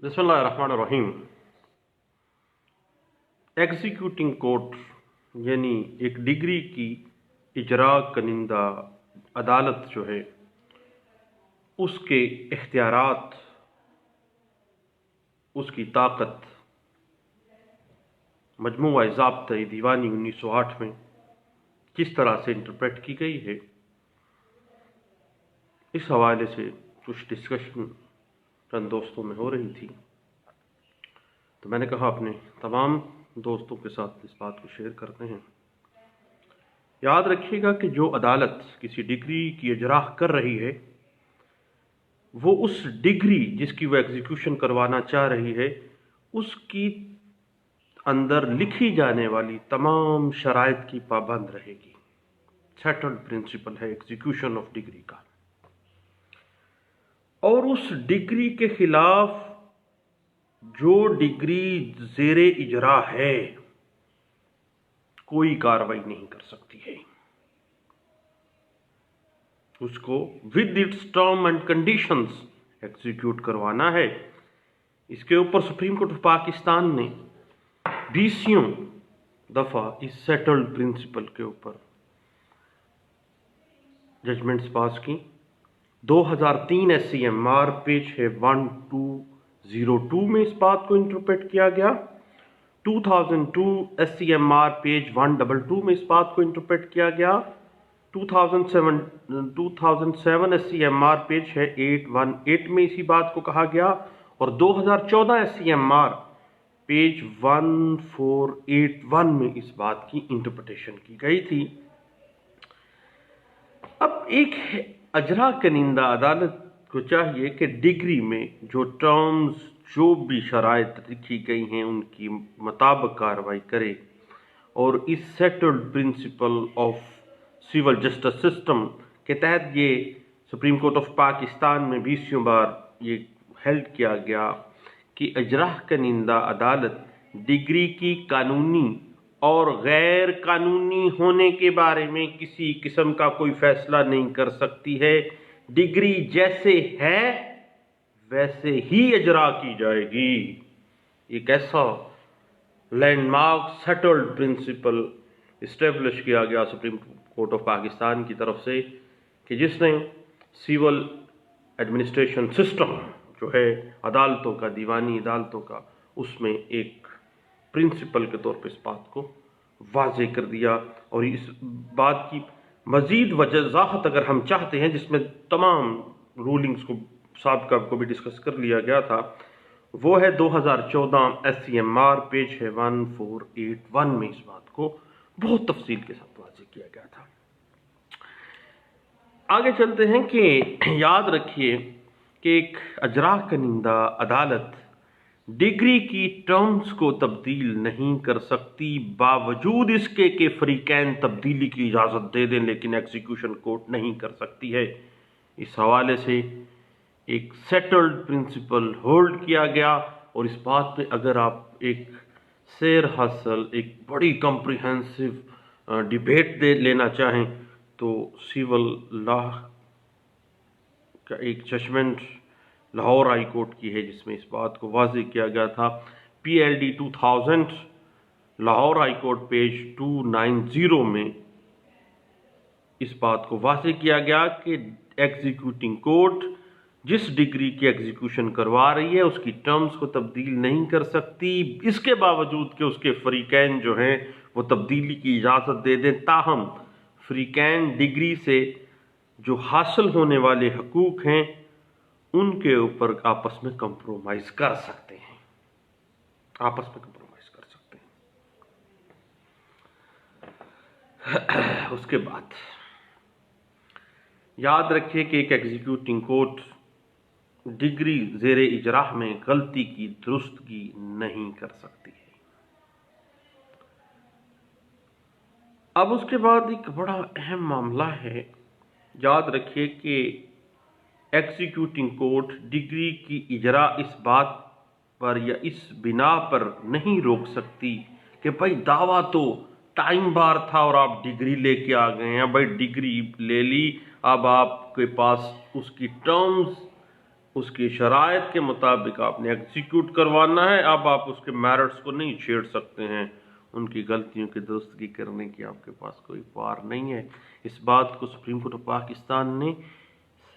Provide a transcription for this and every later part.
बिस्मिल्लाहिर्रहमानिर्रहीम। Executing court यानी एक डिग्री की इजरा कनिंदा अदालत जो है उसके इख्तियारात, उसकी ताकत मजमूआ ज़ाब्ता दीवानी 1908 में किस तरह से इंटरप्रेट की गई है, इस हवाले से कुछ डिस्कशन चंद दोस्तों में हो रही थी। तो मैंने कहा अपने तमाम दोस्तों के साथ इस बात को शेयर करते हैं। याद रखिएगा कि जो अदालत किसी डिग्री की इजरा कर रही है वो उस डिग्री जिसकी वो एग्जीक्यूशन करवाना चाह रही है उसकी अंदर लिखी जाने वाली तमाम शराइत की पाबंद रहेगी। सेटल्ड प्रिंसिपल है एग्जीक्यूशन ऑफ डिग्री का। और उस डिग्री के खिलाफ जो डिग्री ज़ेरे इजरा है कोई कार्रवाई नहीं कर सकती है। उसको with its term and conditions execute करवाना है। इसके ऊपर सुप्रीम कोर्ट ऑफ पाकिस्तान ने 20 दफ़ा इस सेटल्ड प्रिंसिपल के ऊपर जजमेंट्स पास की। 2003 SCMR पेज है 1202 में इस बात को इंटरप्रेट किया गया। 2002 SCMR पेज 122 में इस बात को इंटरप्रेट किया गया। 2007 SCMR पेज है 818 में इसी बात को कहा गया। और 2014 SCMR पेज 1481 में इस बात की इंटरप्रिटेशन की गई थी। अब एक अजरा कनिंदा अदालत को चाहिए कि डिग्री में जो टर्म्स, जो भी शराइत लिखी गई हैं उनकी मुताबिक कार्रवाई करे। और इस settled principle of civil justice system के तहत ये सुप्रीम कोर्ट ऑफ पाकिस्तान में 20 बार ये हेल्ड किया गया कि अजरा कनिंदा अदालत डिग्री की कानूनी और गैर कानूनी होने के बारे में किसी किस्म का कोई फैसला नहीं कर सकती है। डिग्री जैसे है वैसे ही इजरा की जाएगी। एक ऐसा लैंडमार्क सेटल्ड प्रिंसिपल इस्टेब्लिश किया गया सुप्रीम कोर्ट ऑफ पाकिस्तान की तरफ से कि जिसने सिविल एडमिनिस्ट्रेशन सिस्टम जो है अदालतों का, दीवानी अदालतों का, उसमें एक प्रिंसिपल के तौर पर इस बात को वाज़ेह कर दिया। और इस बात की मज़ीद वजाहत अगर हम चाहते हैं, जिसमें तमाम रूलिंग्स को साबिक़ा को भी डिस्कस कर लिया गया था, वो है 2014 SCMR पेज है 1481 में इस बात को बहुत तफसील के साथ वाज़ेह किया गया था। आगे चलते हैं कि याद रखिए कि एक अजरा कनिंदा अदालत डिग्री की टर्म्स को तब्दील नहीं कर सकती, बावजूद इसके कि फरीकैन तब्दीली की इजाज़त दे दें, लेकिन एग्जीक्यूशन कोर्ट नहीं कर सकती है। इस हवाले से एक सेटल्ड प्रिंसिपल होल्ड किया गया। और इस बात में अगर आप एक सैर हासिल, एक बड़ी कम्प्रिहेंसिव डिबेट दे लेना चाहें तो सिविल लॉ का एक जजमेंट लाहौर हाई कोर्ट की है जिसमें इस बात को वाज़ेह किया गया था। PLD 2000 Lahore high court page 290 में इस बात को वाज़ेह किया गया कि एग्जीक्यूटिंग कोर्ट जिस डिग्री की एग्जीक्यूशन करवा रही है उसकी टर्म्स को तब्दील नहीं कर सकती, इसके बावजूद कि उसके फरीकैन जो हैं वो तब्दीली की इजाज़त दे दें। ताहम फरीकैन डिग्री से जो हासिल होने वाले हकूक़ हैं उनके ऊपर आपस में कंप्रोमाइज़ कर सकते हैं, आपस में कंप्रोमाइज़ कर सकते हैं। उसके बाद याद रखिए कि एक एग्जीक्यूटिंग कोर्ट डिग्री ज़ेरे इजरा में गलती की दुरुस्तगी नहीं कर सकती है। अब उसके बाद एक बड़ा अहम मामला है। याद रखिए कि एग्जीक्यूटिंग कोर्ट डिग्री की इजरा इस बात पर या इस बिना पर नहीं रोक सकती कि भाई दावा तो टाइम बार था और आप डिग्री लेके आ गए हैं, भाई डिग्री ले ली, अब आपके पास उसकी टर्म्स اس کی شرائط کے مطابق آپ نے ایگزیکیوٹ کروانا ہے. اب آپ اس کے میرٹس کو نہیں چھیڑ سکتے ہیں. ان کی غلطیوں کی درستگی کرنے کی آپ کے پاس کوئی پار نہیں ہے. اس بات کو سپریم کورٹ آف پاکستان نے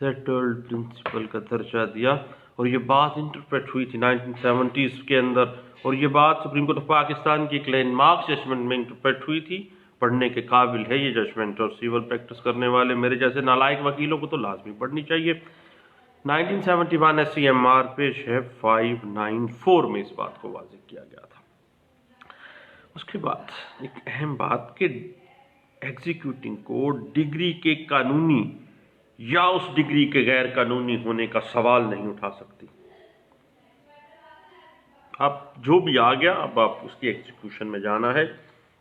سیٹلڈ پرنسپل کا درجہ دیا اور یہ بات انٹرپریٹ ہوئی تھی 1970s کے اندر, اور یہ بات سپریم کورٹ آف پاکستان کی ایک لینڈ مارک ججمنٹ میں انٹرپریٹ ہوئی تھی. پڑھنے کے قابل ہے یہ ججمنٹ, اور سیول پریکٹس کرنے والے میرے جیسے نالائق وکیلوں کو تو لازمی پڑھنی چاہیے. 1971 SCMR پیش ہے 594 میں اس بات کو واضح کیا گیا تھا. اس کے بعد ایک اہم بات کہ ایگزیکیوٹنگ کورٹ ڈگری کے قانونی یا اس ڈگری کے غیر قانونی ہونے کا سوال نہیں اٹھا سکتی. اب جو بھی آ گیا اب آپ اس کی ایگزیکیوشن میں جانا ہے.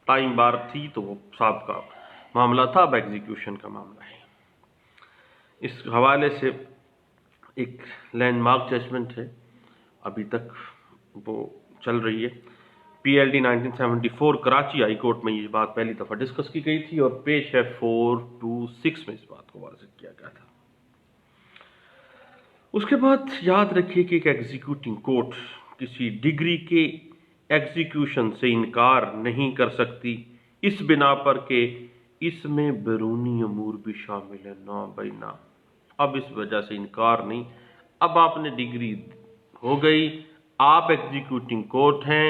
ٹائم بار تھی تو وہ صاحب کا معاملہ تھا, اب ایگزیکیوشن کا معاملہ ہے. اس حوالے سے ایک لینڈ مارک ججمنٹ ہے, ابھی تک وہ چل رہی ہے. PLD 1974 کراچی ہائی کورٹ میں یہ بات پہلی دفعہ ڈسکس کی گئی تھی اور پیش ہے 426 میں اس بات کو واضح کیا گیا تھا. اس کے بعد یاد رکھیے کہ ایک ایگزیکیوٹنگ کورٹ کسی ڈگری کے ایگزیکیوشن سے انکار نہیں کر سکتی اس بنا پر کہ اس میں بیرونی امور بھی شامل ہے. نا بھائی نا, اب اس وجہ سے انکار نہیں. اب آپ نے ڈگری ہو گئی, آپ ایگزیکیوٹنگ کورٹ ہیں,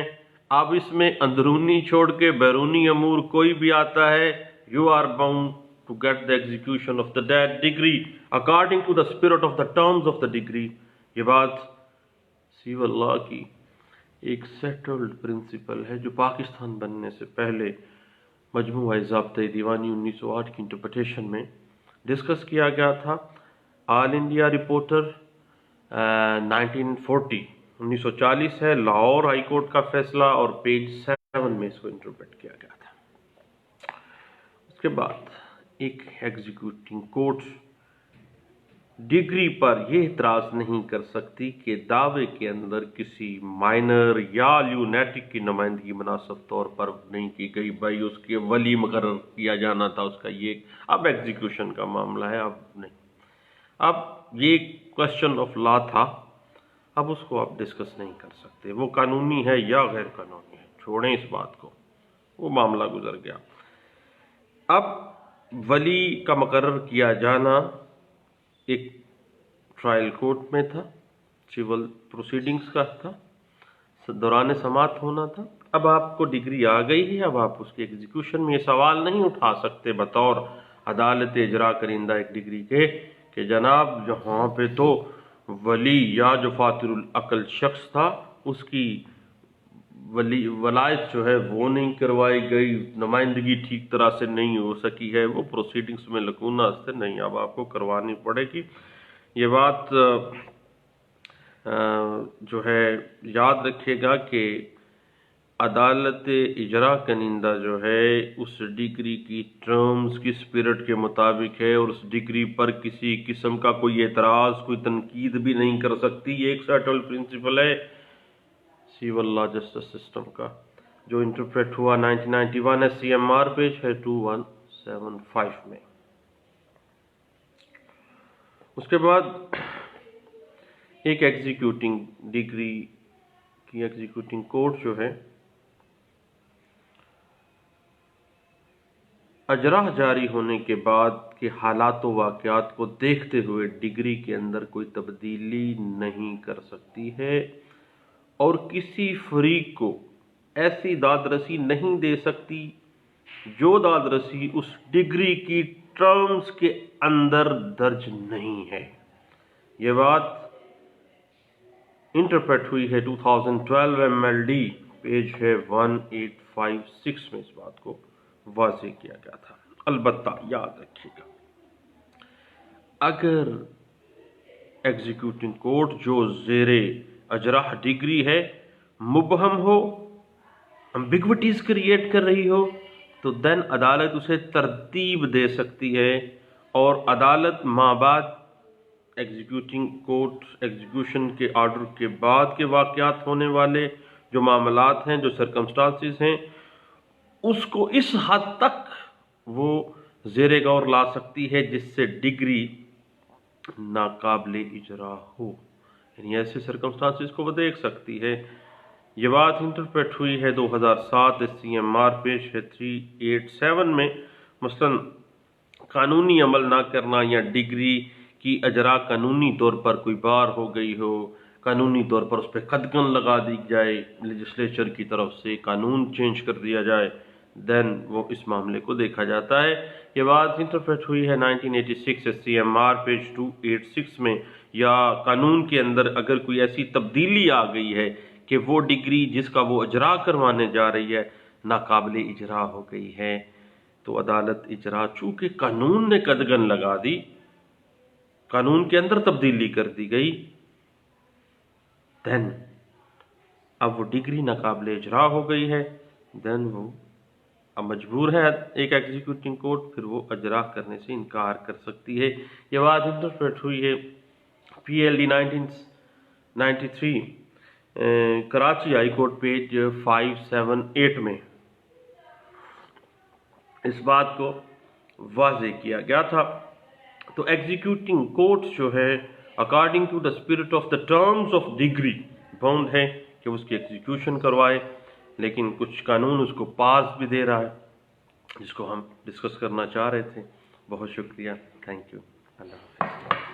اب اس میں اندرونی چھوڑ کے بیرونی امور کوئی بھی آتا ہے, you are bound to get the execution of the that decree according to the spirit of the terms of the decree. یہ بات سیول لا کی ایک سیٹلڈ پرنسپل ہے جو پاکستان بننے سے پہلے مجموعہ ضابطۂ دیوانی 1908 کی انٹرپریٹیشن میں ڈسکس کیا گیا تھا. آل انڈیا رپورٹر 1940 ہے, لاہور ہائی کورٹ کا فیصلہ, اور پیج 7 میں اس کو انٹرپریٹ کیا گیا تھا. اس کے بعد ایک ایگزیکیوٹنگ کورٹ ڈگری پر یہ اعتراض نہیں کر سکتی کہ دعوے کے اندر کسی مائنر یا لیونیٹک کی نمائندگی مناسب طور پر نہیں کی گئی. بھائی اس کے ولی مقرر کیا جانا تھا, اس کا یہ اب ایگزیکیوشن کا معاملہ ہے. اب نہیں, اب یہ کوشچن آف لا تھا, اب اس کو آپ ڈسکس نہیں کر سکتے. وہ قانونی ہے یا غیر قانونی ہے, چھوڑیں اس بات کو, وہ معاملہ گزر گیا. اب ولی کا مقرر کیا جانا ایک ٹرائل کورٹ میں تھا, سول پروسیڈنگز کا تھا, دوران سماعت ہونا تھا. اب آپ کو ڈگری آ گئی ہے, اب آپ اس کے ایگزیکیوشن میں یہ سوال نہیں اٹھا سکتے بطور عدالت اجرا کرندہ ایک ڈگری کے کہ جناب یہاں پہ تو ولی یا جو فاتر العقل شخص تھا اس کی ولایت جو ہے وہ نہیں کروائی گئی, نمائندگی ٹھیک طرح سے نہیں ہو سکی ہے, وہ پروسیڈنگز میں لکونہ سے نہیں, اب آپ کو کروانی پڑے گی. یہ بات جو ہے یاد رکھیے گا کہ عدالت اجرا کنندہ جو ہے اس ڈگری کی ٹرمز کی اسپرٹ کے مطابق ہے, اور اس ڈگری پر کسی قسم کا کوئی اعتراض, کوئی تنقید بھی نہیں کر سکتی. یہ ایک سیٹلڈ پرنسپل ہے سیول لا جسٹس سسٹم کا جو انٹرپریٹ ہوا 1991 SCMR پیج ہے 2175 میں. اس کے بعد ایک ایگزیکیوٹنگ ڈگری کی ایگزیکیوٹنگ کورٹ جو ہے اجرا جاری ہونے کے بعد کے حالات و واقعات کو دیکھتے ہوئے ڈگری کے اندر کوئی تبدیلی نہیں کر سکتی ہے, اور کسی فریق کو ایسی داد رسی نہیں دے سکتی جو داد رسی اس ڈگری کی ٹرمز کے اندر درج نہیں ہے. یہ بات انٹرپریٹ ہوئی ہے 2012 MLD پیج ہے 1856 میں اس بات کو واضح کیا گیا تھا. البتہ یاد رکھیے گا اگر ایگزیکیوٹنگ کورٹ جو زیر اجرا ڈگری ہے مبہم ہو, امبیگوٹیز کریٹ کر رہی ہو, تو دین عدالت اسے ترتیب دے سکتی ہے, اور عدالت مابعد ایگزیکیوٹنگ کورٹ ایگزیکیوشن کے آرڈر کے بعد کے واقعات ہونے والے جو معاملات ہیں, جو سرکمسٹانسز ہیں, اس کو اس حد تک وہ زیر غور لا سکتی ہے جس سے ڈگری ناقابل اجرا ہو. यानी ऐसे सर्कमस्टांसिस को वो देख सकती है। ये बात इंटरप्रेट हुई है 2007 CMR पेश है 387 में। मसलन कानूनी अमल ना करना या डिग्री की अजरा कानूनी तौर पर कोई बार हो गई हो, कानूनी तौर पर उस पर कदगन लगा दी जाए, लेजिस्लेचर की तरफ से कानून चेंज कर दिया जाए, देन वो इस मामले को देखा जाता है। ये बात इंटरप्रेट हुई है 1986 CMR पेज 286 में। या कानून के अंदर अगर कोई ऐसी तब्दीली आ गई है कि वो डिग्री जिसका वो इजरा करवाने जा रही है नाकाबिले इजरा हो गई है, तो अदालत इजरा, चूंकि कानून ने कदगन लगा दी, कानून के अंदर तब्दीली कर दी गई, देन अब वो डिग्री नाकाबिले इजरा हो गई है, देन वो अब मजबूर है एक एग्जीक्यूटिंग कोर्ट, फिर वो इजरा करने से इनकार कर सकती है। ये बात इंटरप्रेट हुई है PLD 1993 Karachi high court page 578 में। इस बात को वाज़े किया गया था। तो एग्जीक्यूटिंग कोर्ट जो है according to the spirit of the terms of decree bound है कि उसकी एग्जीक्यूशन करवाए, लेकिन कुछ कानून उसको पास भी दे रहा है, जिसको हम डिस्कस करना चाह रहे थे। बहुत शुक्रिया, थैंक यू, अल्लाह हाफ़िज़।